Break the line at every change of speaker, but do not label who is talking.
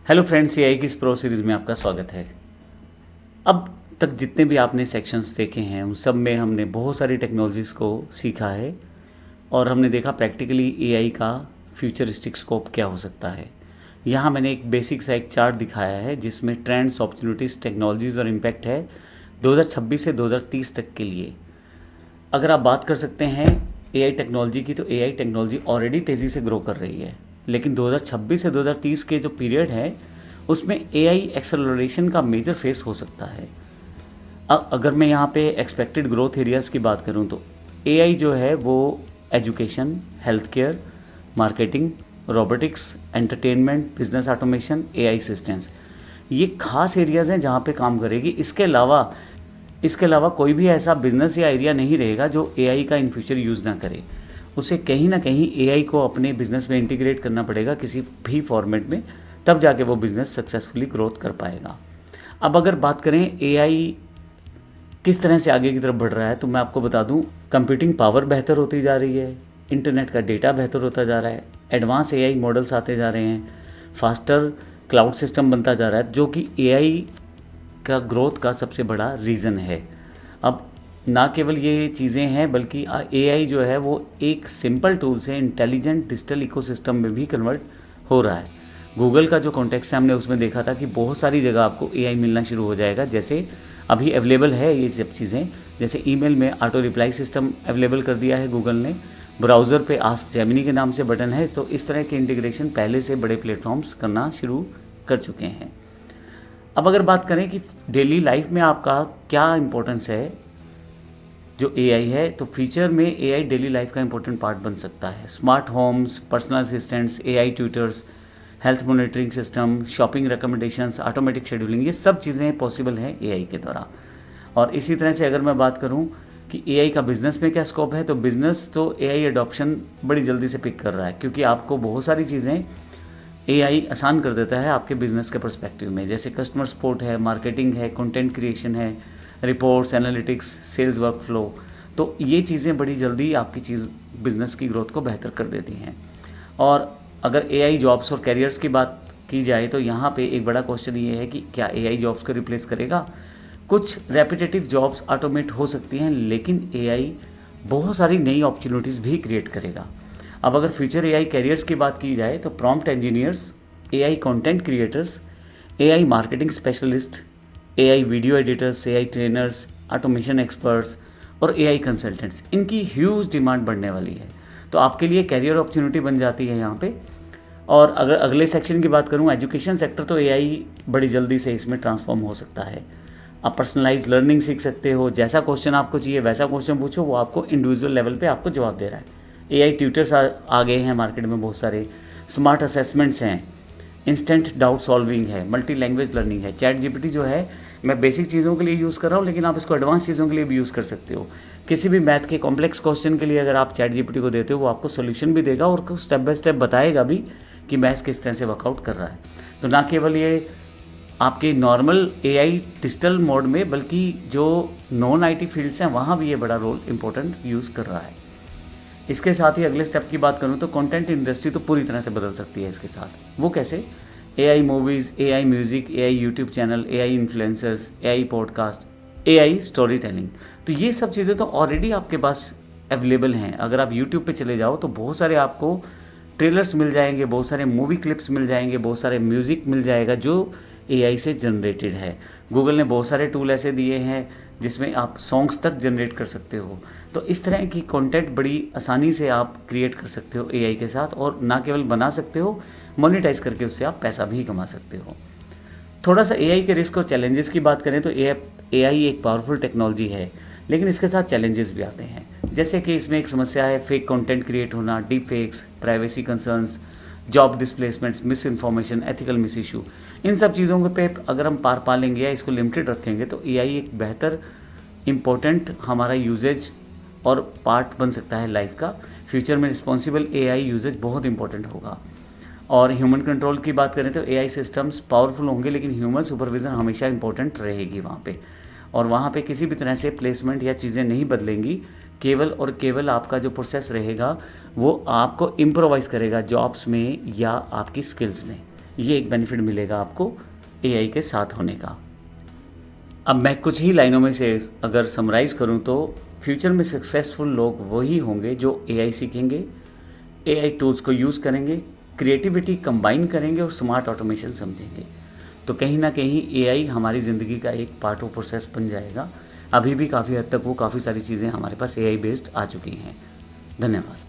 Hello friends, AI की इस pro series में आपका स्वागत है। अब तक जितने भी आपने सेक्शंस देखे हैं उन सब में हमने बहुत सारी टेक्नोलॉजीज़ को सीखा है और हमने देखा प्रैक्टिकली एआई का फ्यूचरिस्टिक स्कोप क्या हो सकता है। यहाँ मैंने एक बेसिक सा एक चार्ट दिखाया है जिसमें ट्रेंड्स, अपॉर्चुनिटीज़, टेक्नोलॉजीज़ और इम्पैक्ट है 2026 से 2030 तक के लिए। अगर आप बात कर सकते हैं एआई टेक्नोलॉजी की, तो एआई टेक्नोलॉजी ऑलरेडी तेज़ी से ग्रो कर रही है, लेकिन 2026 से 2030 के जो पीरियड है उसमें एआई एक्सेलरेशन का मेजर फेस हो सकता है। अगर मैं यहाँ पे एक्सपेक्टेड ग्रोथ एरियाज़ की बात करूँ तो एआई जो है वो education, health care, marketing, robotics, entertainment, business automation, AI assistants, ये खास एरियाज़ हैं जहाँ पे काम करेगी। इसके अलावा कोई भी ऐसा बिजनेस या एरिया नहीं रहेगा जो एआई का इन फ्यूचर यूज़ ना करे। उसे कहीं ना कहीं एआई को अपने बिजनेस में इंटीग्रेट करना पड़ेगा किसी भी फॉर्मेट में, तब जाके वो बिज़नेस सक्सेसफुली ग्रोथ कर पाएगा। अब अगर बात करें एआई किस तरह से आगे की तरफ बढ़ रहा है, तो मैं आपको बता दूं, कंप्यूटिंग पावर बेहतर होती जा रही है, इंटरनेट का डेटा बेहतर होता जा रहा है, एडवांस एआई मॉडल्स आते जा रहे हैं, फास्टर क्लाउड सिस्टम बनता जा रहा है, जो कि एआई का ग्रोथ का सबसे बड़ा रीज़न है। अब ना केवल ये चीज़ें हैं बल्कि एआई जो है वो एक सिंपल टूल से इंटेलिजेंट डिजिटल इकोसिस्टम में भी कन्वर्ट हो रहा है। गूगल का जो कॉन्टेक्स्ट है हमने उसमें देखा था कि बहुत सारी जगह आपको एआई मिलना शुरू हो जाएगा, जैसे अभी अवेलेबल है ये सब चीज़ें। जैसे ईमेल में ऑटो रिप्लाई सिस्टम अवेलेबल कर दिया है गूगल ने, ब्राउज़र पे आस्क जेमिनी के नाम से बटन है। तो इस तरह के इंटीग्रेशन पहले से बड़े प्लेटफॉर्म्स करना शुरू कर चुके हैं। अब अगर बात करें कि डेली लाइफ में आपका क्या इम्पोर्टेंस है जो एआई है, तो फ्यूचर में एआई डेली लाइफ का इंपॉर्टेंट पार्ट बन सकता है। Smart homes, personal assistants, AI tutors, health monitoring system, shopping recommendations, automatic scheduling, ये सब चीज़ें पॉसिबल हैं एआई के द्वारा। और इसी तरह से अगर मैं बात करूं कि एआई का बिज़नेस में क्या स्कोप है, तो बिज़नेस तो एआई अडॉप्शन बड़ी जल्दी से पिक कर रहा है, क्योंकि आपको बहुत सारी चीज़ें एआई आसान कर देता है आपके बिज़नेस के पर्सपेक्टिव में। जैसे कस्टमर सपोर्ट है, मार्केटिंग है, कंटेंट क्रिएशन है, reports, analytics, sales workflow, तो ये चीज़ें बड़ी जल्दी आपकी बिज़नेस की ग्रोथ को बेहतर कर देती हैं। और अगर एआई जॉब्स और कैरियर्स की बात की जाए तो यहाँ पे एक बड़ा क्वेश्चन ये है कि क्या एआई जॉब्स को रिप्लेस करेगा। कुछ रेपिटेटिव जॉब्स ऑटोमेट हो सकती हैं, लेकिन एआई बहुत सारी नई अपॉर्चुनिटीज़ भी क्रिएट करेगा। अब अगर फ्यूचर एआई कैरियर्स की बात की जाए तो prompt engineers, AI content creators, AI marketing specialist, AI video editors, AI trainers, automation experts और एआई कंसल्टेंट्स, इनकी ह्यूज डिमांड बढ़ने वाली है। तो आपके लिए कैरियर अपॉर्चुनिटी बन जाती है यहाँ पे। और अगर अगले सेक्शन की बात करूँ, एजुकेशन सेक्टर, तो एआई बड़ी जल्दी से इसमें ट्रांसफॉर्म हो सकता है। आप पर्सनलाइज लर्निंग सीख सकते हो, जैसा क्वेश्चन आपको चाहिए वैसा क्वेश्चन पूछो, वो आपको इंडिविजुअल लेवल पे आपको जवाब दे रहा है। एआई ट्यूटर्स आ गए हैं मार्केट में बहुत सारे, स्मार्ट असेसमेंट्स हैं, इंस्टेंट डाउट सॉल्विंग है, मल्टी लैंग्वेज लर्निंग है। चैट जीपीटी जो है मैं बेसिक चीज़ों के लिए यूज़ कर रहा हूँ, लेकिन आप इसको एडवांस चीज़ों के लिए भी यूज़ कर सकते हो। किसी भी मैथ के कॉम्प्लेक्स क्वेश्चन के लिए अगर आप चैट जीपीटी को देते हो, वो आपको सोल्यूशन भी देगा और स्टेप बाय स्टेप बताएगा भी कि मैथ्स किस तरह से वर्कआउट कर रहा है। तो ना केवल ये आपके नॉर्मल एआई डिजिटल मोड में, बल्कि जो नॉन आईटी फील्ड्स हैं वहाँ भी ये बड़ा रोल इम्पोर्टेंट यूज़ कर रहा है। इसके साथ ही अगले स्टेप की बात करूँ तो कंटेंट इंडस्ट्री तो पूरी तरह से बदल सकती है इसके साथ। वो कैसे? AI movies, AI music, AI YouTube channel, AI influencers, AI podcast, AI story telling, तो ये सब चीज़ें तो ऑलरेडी आपके पास अवेलेबल हैं। अगर आप यूट्यूब पे चले जाओ तो बहुत सारे आपको ट्रेलर्स मिल जाएंगे, बहुत सारे मूवी क्लिप्स मिल जाएंगे, बहुत सारे म्यूज़िक मिल जाएगा जो एआई से जनरेटेड है। गूगल ने बहुत सारे टूल ऐसे दिए हैं जिसमें आप सॉन्ग्स तक जनरेट कर सकते हो। तो इस तरह की कंटेंट बड़ी आसानी से आप क्रिएट कर सकते हो एआई के साथ, और ना केवल बना सकते हो, मोनेटाइज करके उससे आप पैसा भी कमा सकते हो। थोड़ा सा एआई के रिस्क और चैलेंजेस की बात करें तो एआई एक पावरफुल टेक्नोलॉजी है, लेकिन इसके साथ चैलेंजेस भी आते हैं। जैसे कि इसमें एक समस्या है फेक कंटेंट क्रिएट होना, deep fakes, privacy concerns, job displacements, misinformation, ethical misuse. इन सब चीज़ों पे अगर हम पार पा लेंगे या इसको लिमिटेड रखेंगे तो एआई एक बेहतर इम्पोर्टेंट हमारा यूजेज और पार्ट बन सकता है लाइफ का। फ्यूचर में रिस्पॉन्सिबल एआई यूजेज बहुत इंपॉर्टेंट होगा। और ह्यूमन कंट्रोल की बात करें तो एआई सिस्टम्स पावरफुल होंगे, लेकिन ह्यूमन सुपरविज़न हमेशा इंपॉर्टेंट रहेगी वहाँ पे। और वहाँ पे किसी भी तरह से प्लेसमेंट या चीज़ें नहीं बदलेंगी, केवल और केवल आपका जो प्रोसेस रहेगा वो आपको इम्प्रोवाइज़ करेगा जॉब्स में या आपकी स्किल्स में। ये एक बेनिफिट मिलेगा आपको एआई के साथ होने का। अब मैं कुछ ही लाइनों में से अगर समराइज़ करूं तो फ्यूचर में सक्सेसफुल लोग वही होंगे जो एआई सीखेंगे, एआई टूल्स को यूज़ करेंगे, क्रिएटिविटी कंबाइन करेंगे और स्मार्ट ऑटोमेशन समझेंगे। तो कहीं ना कहीं एआई हमारी ज़िंदगी का एक पार्ट ऑफ प्रोसेस बन जाएगा। अभी भी काफ़ी हद तक वो काफ़ी सारी चीज़ें हमारे पास एआई बेस्ड आ चुकी हैं। धन्यवाद।